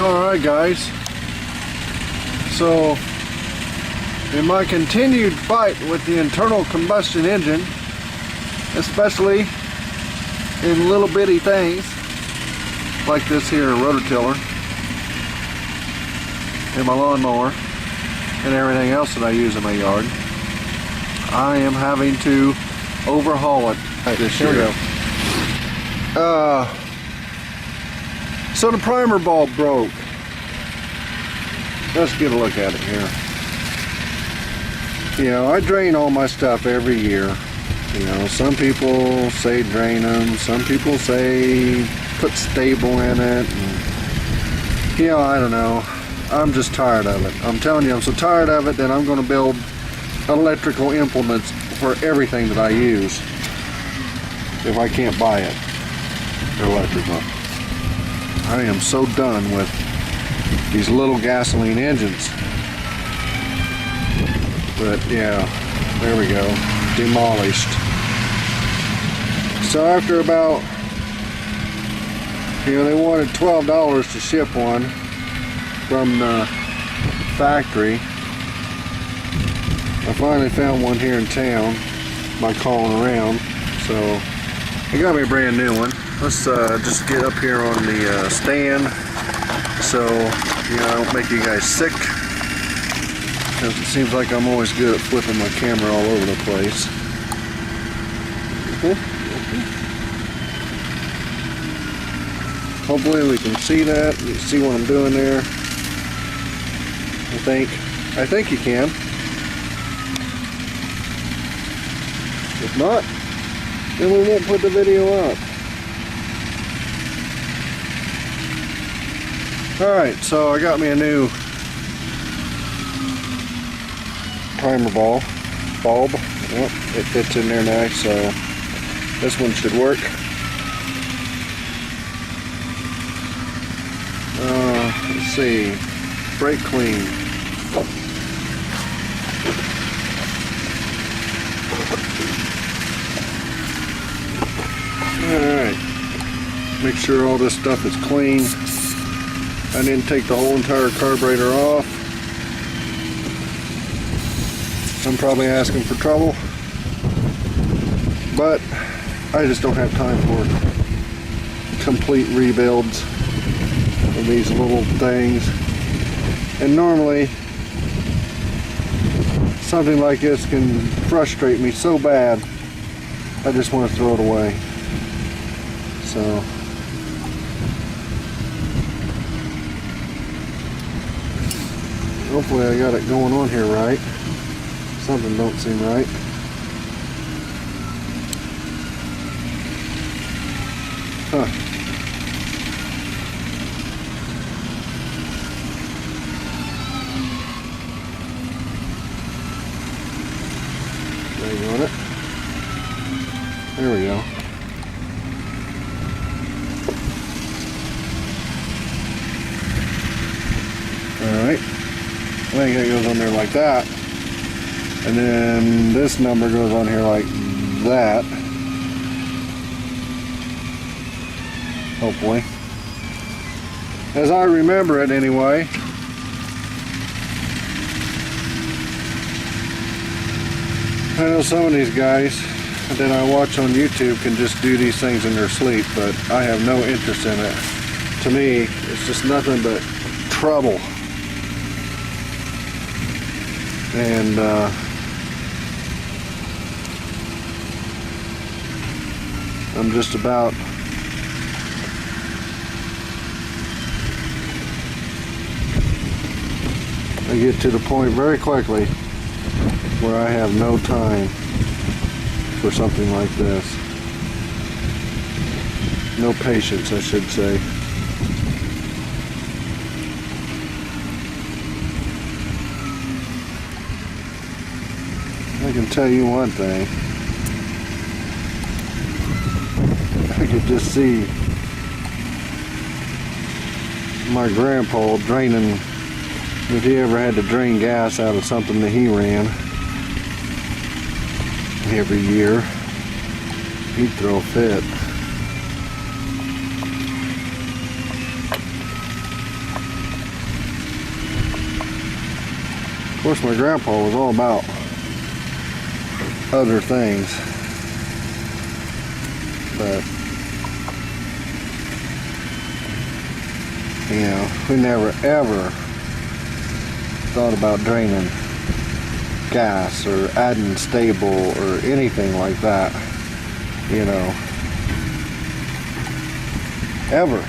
Alright guys, so in my continued fight with the internal combustion engine, especially in little bitty things like this here rototiller and my lawnmower and everything else that I use in my yard, I am having to overhaul it this year. Here we go. So the primer bulb broke. Let's get a look at it here. You know, I drain all my stuff every year. You know, some people say drain them, some people say put stable in it. And, you know, I don't know. I'm just tired of it. I'm telling you, I'm so tired of it that I'm going to build electrical implements for everything that I use if I can't buy it. They're electrical. I am so done with these little gasoline engines. But yeah, there we go, demolished. So after about, you know, they wanted $12 to ship one from the factory. I finally found one here in town by calling around, so they got me a brand new one. Let's just get up here on the stand so, you know, I don't make you guys sick, because it seems like I'm always good at flipping my camera all over the place. Hopefully we can see that. You see what I'm doing there. I think you can. If not, then we won't put the video up. Alright, so I got me a new primer bulb. Yep, it fits in there nice, so this one should work. Let's see, brake clean. Alright, make sure all this stuff is clean. I didn't take the whole entire carburetor off. I'm probably asking for trouble, but I just don't have time for complete rebuilds of these little things. And normally something like this can frustrate me so bad I just want to throw it away. So hopefully I got it going on here right. Something don't seem right. Huh. There you got it. There we go. Alright. I think it goes on there like that. And then this number goes on here like that. Hopefully. As I remember it anyway. I know some of these guys that I watch on YouTube can just do these things in their sleep, but I have no interest in it. To me, it's just nothing but trouble. And I'm just about I get to the point very quickly where I have no time for something like this. No patience, I should say. I can tell you one thing. I could just see my grandpa draining, if he ever had to drain gas out of something that he ran every year, he'd throw a fit. Of course, my grandpa was all about other things, but you know, we never ever thought about draining gas or adding stable or anything like that, you know, ever.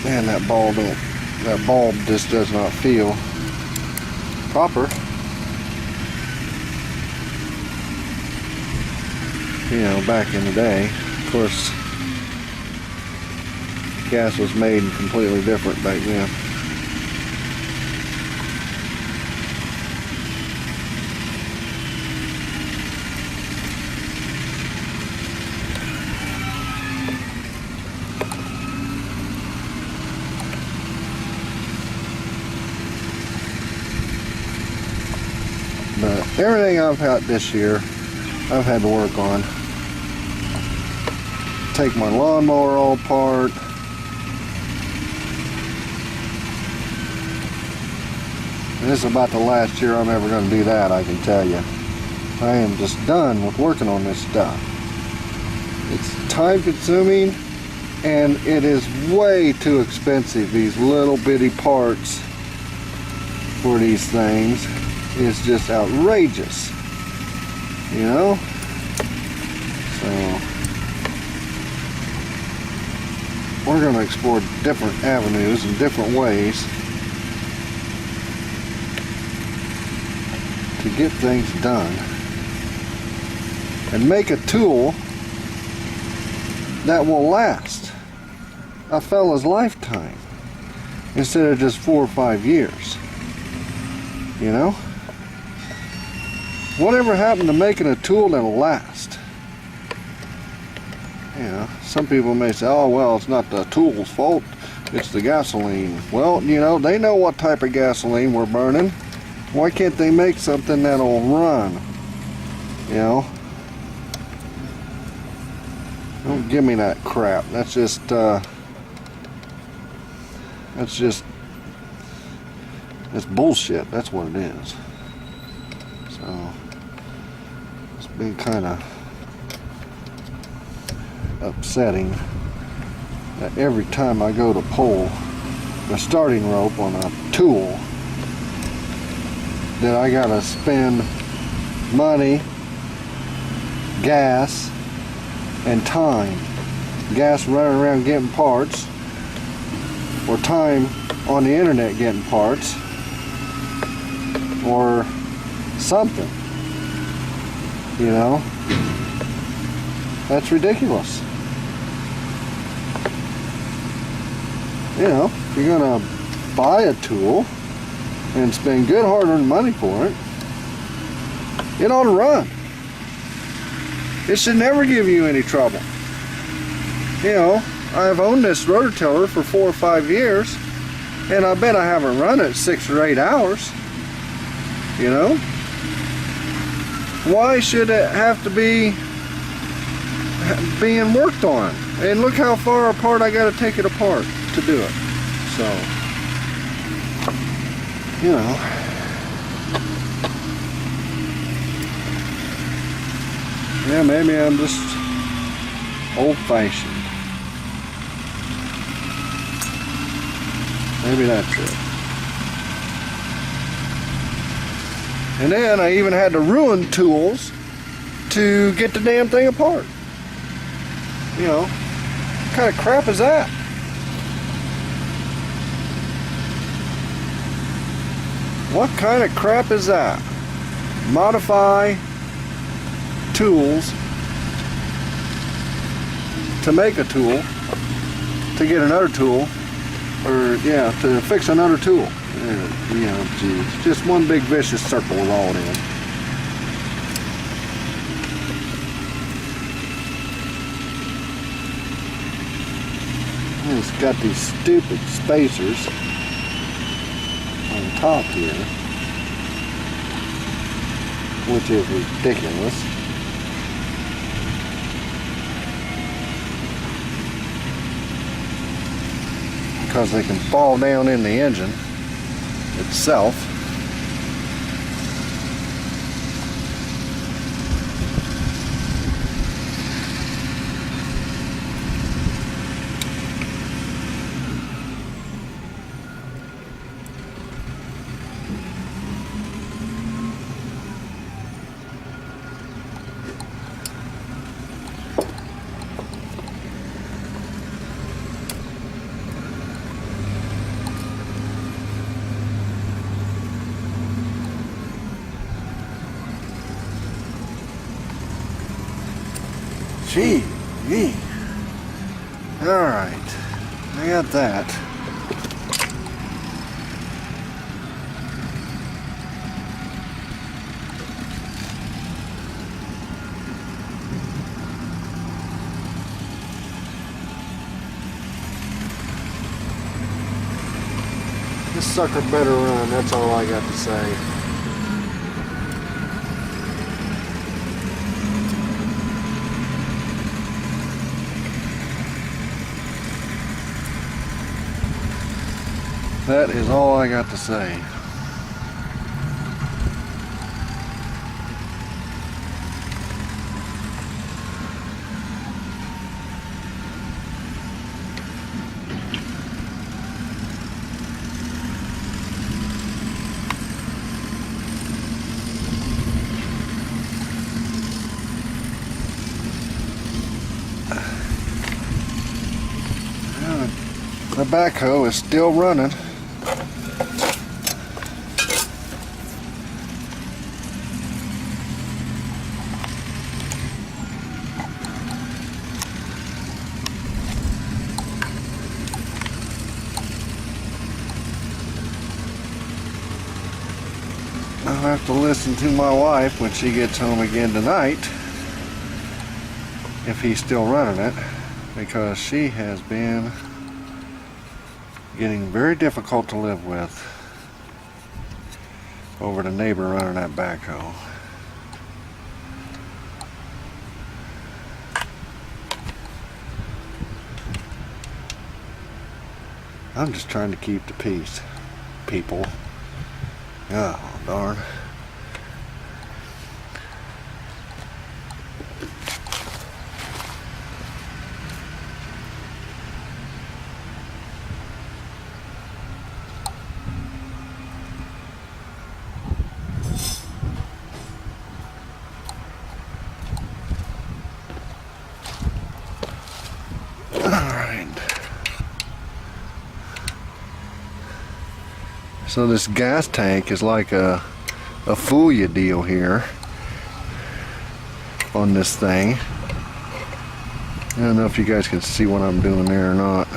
Man, that bulb just does not feel proper. You know, back in the day, of course, gas was made completely different back then. But everything I've had this year, I've had to work on. Take my lawnmower all apart. And this is about the last year I'm ever going to do that, I can tell you. I am just done with working on this stuff. It's time consuming and it is way too expensive. These little bitty parts for these things is just outrageous, you know? So we're going to explore different avenues and different ways to get things done and make a tool that will last a fella's lifetime instead of just 4 or 5 years, you know? Whatever happened to making a tool that'll last? You know, some people may say, oh well, it's not the tool's fault, it's the gasoline. Well, you know, they know what type of gasoline we're burning. Why can't they make something that'll run? You know? Don't give me that crap. That's bullshit. That's what it is. So it's been kind of upsetting that every time I go to pull the starting rope on a tool that I gotta spend money, gas, and time. Gas running around getting parts, or time on the internet getting parts, or something, you know? That's ridiculous. You know, if you're gonna buy a tool and spend good hard-earned money for it, it ought to run. It should never give you any trouble. You know, I've owned this rototiller for 4 or 5 years, and I bet I haven't run it 6 or 8 hours. You know? Why should it have to be being worked on? And look how far apart I got to take it apart to do it. So, you know, yeah, maybe I'm just old-fashioned. Maybe that's it. And then I even had to ruin tools to get the damn thing apart. You know, what kind of crap is that? What kind of crap is that? Modify tools to make a tool, to get another tool, or yeah, to fix another tool. You know, geez, just one big vicious circle is all it is. And it's got these stupid spacers on top here, which is ridiculous. Because they can fall down in the engine. itself. Gee, gee. Alright, I got that. This sucker better run, that's all I got to say. That is all I got to say. The backhoe is still running. I'll have to listen to my wife when she gets home again tonight, if he's still running it, because she has been getting very difficult to live with over the neighbor running that backhoe. I'm just trying to keep the peace, people. Oh, darn. So this gas tank is like a fool you deal here on this thing. I don't know if you guys can see what I'm doing there or not.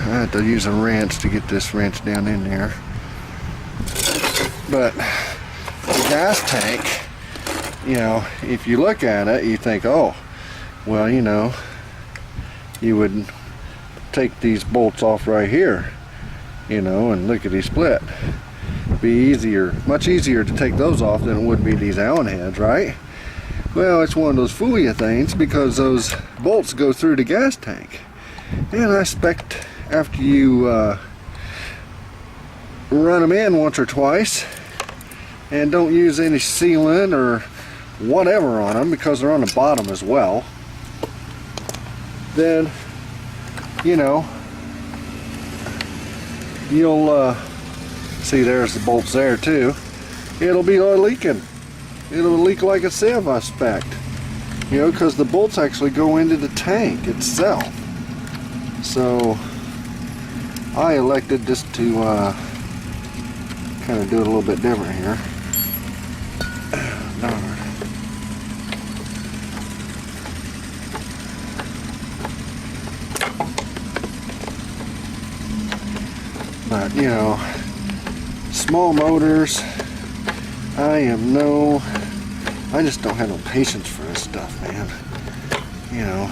I have to use a wrench to get this wrench down in there. But the gas tank, you know, if you look at it, you think, oh, well, you know, you would take these bolts off right here, you know, and lickety split. Be easier, much easier to take those off than it would be these Allen heads, right? Well, it's one of those fool you things, because those bolts go through the gas tank. And I expect after you run them in once or twice and don't use any sealant or whatever on them, because they're on the bottom as well, then, you know, you'll see there's the bolts there too. It'll be leaking. It'll leak like a sieve, I expect. You know, because the bolts actually go into the tank itself. So I elected just to kind of do it a little bit different here. Darn. But, you know, small motors, I just don't have no patience for this stuff, man. You know,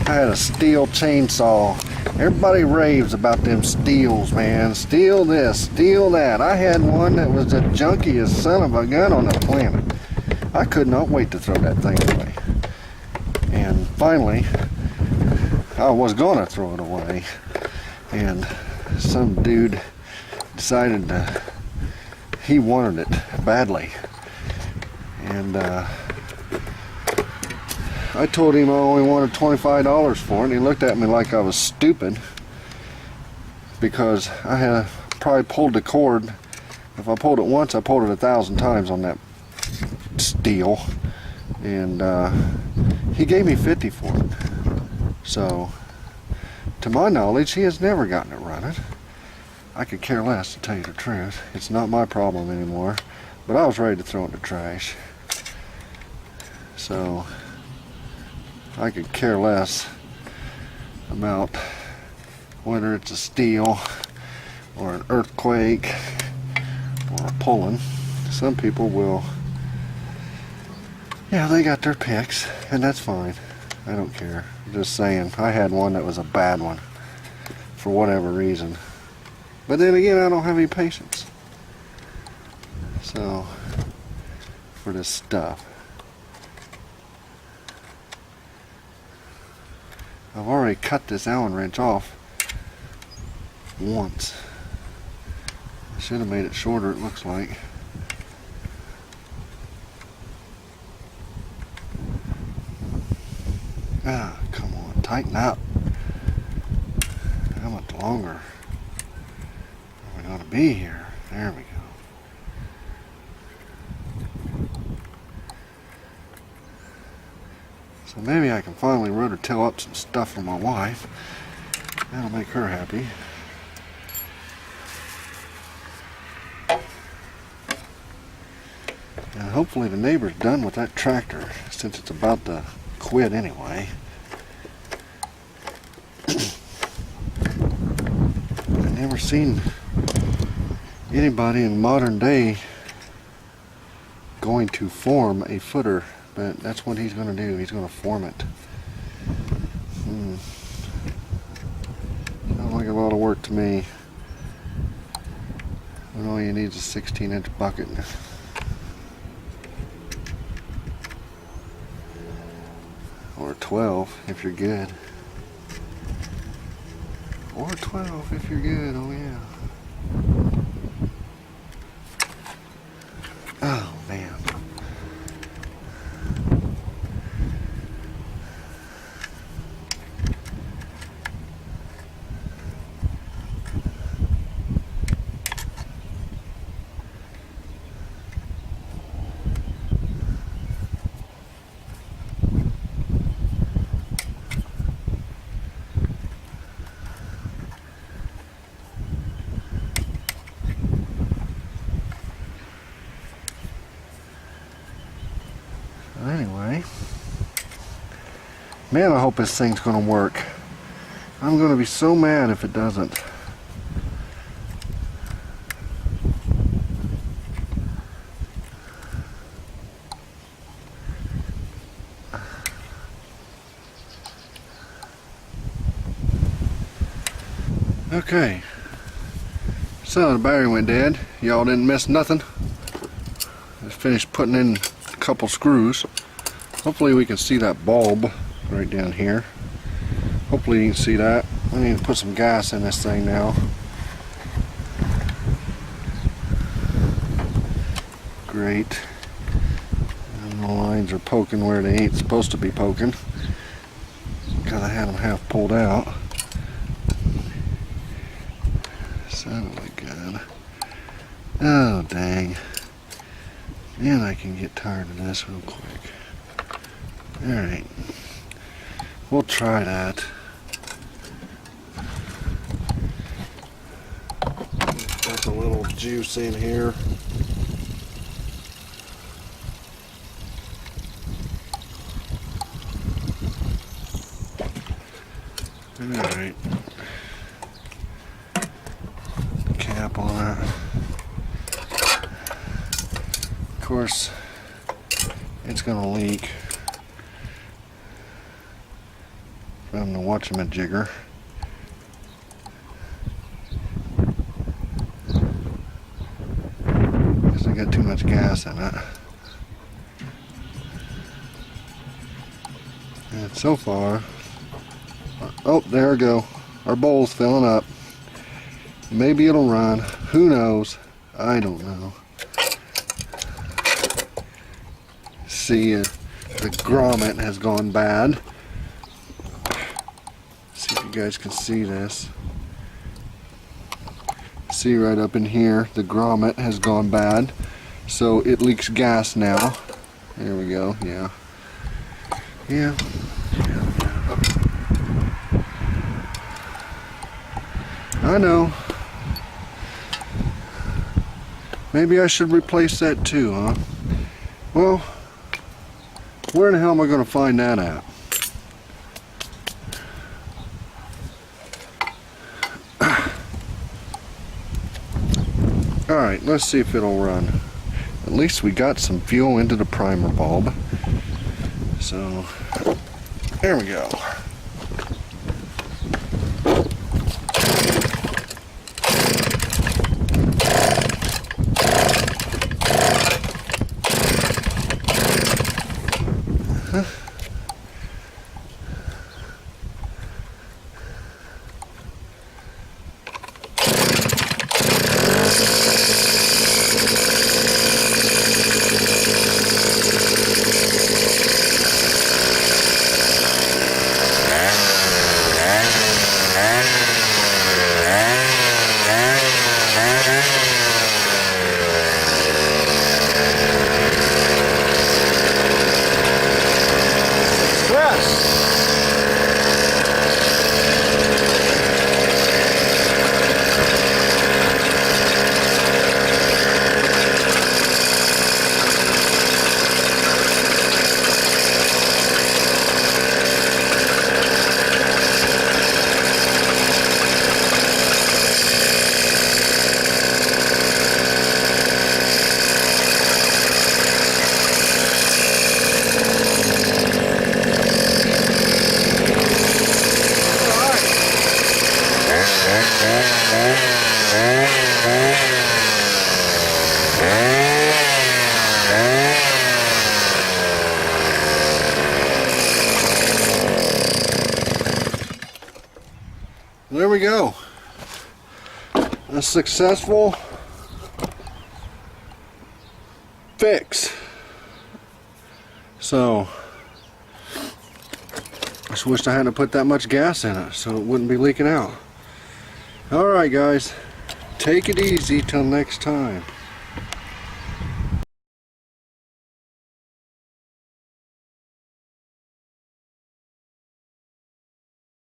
I had a steel chainsaw. Everybody raves about them steels, man. Steel this, steel that. I had one that was the junkiest son of a gun on the planet. I could not wait to throw that thing away. And finally, I was gonna throw it away, and some dude decided he wanted it badly, and I told him I only wanted $25 for it, and he looked at me like I was stupid, because I had probably pulled the cord. If I pulled it once, I pulled it 1,000 times on that steel, and he gave me $50 for it. So, to my knowledge, he has never gotten it running. I could care less, to tell you the truth. It's not my problem anymore, but I was ready to throw it in the trash. So, I could care less about whether it's a steel or an earthquake or a pulling. Some people will, yeah, they got their picks, and that's fine. I don't care. I'm just saying, I had one that was a bad one for whatever reason. But then again, I don't have any patience. So, for this stuff. I've already cut this Allen wrench off once. I should have made it shorter, it looks like. Ah, come on, tighten up. How much longer are we going to be here? There we go. So maybe I can finally rototill up some stuff for my wife. That'll make her happy. And hopefully the neighbor's done with that tractor, since it's about to quit anyway. I've never seen anybody in modern day going to form a footer, but that's what he's going to do. He's going to form it. Sounds like a lot of work to me. And all you need is a 16-inch bucket. Or 12 if you're good. Or 12 if you're good, oh yeah. Oh man. Anyway, man, I hope this thing's gonna work. I'm gonna be so mad if it doesn't. Okay, so the battery went dead. Y'all didn't miss nothing. Just finished putting in a couple screws. Hopefully we can see that bulb right down here. Hopefully you can see that. I need to put some gas in this thing now. Great. And the lines are poking where they ain't supposed to be poking, because I had them half pulled out. Son of a gun. Oh dang. Man, I can get tired of this real quick. Alright. We'll try that. Got a little juice in here. Alright. Cap on it. Of course, it's going to leak from the whatchamajigger. Because I got too much gas in it. And so far, Oh, there we go. Our bowl's filling up. Maybe it'll run. Who knows? I don't know. See, the grommet has gone bad. See if you guys can see this. See right up in here, the grommet has gone bad. So it leaks gas now. There we go, yeah. Yeah. I know. Maybe I should replace that too, huh? Well, where in the hell am I going to find that at? Alright, let's see if it'll run. At least we got some fuel into the primer bulb. So, there we go. There we go. A successful fix. So, I just wished I hadn't put that much gas in it so it wouldn't be leaking out. Alright guys, take it easy till next time.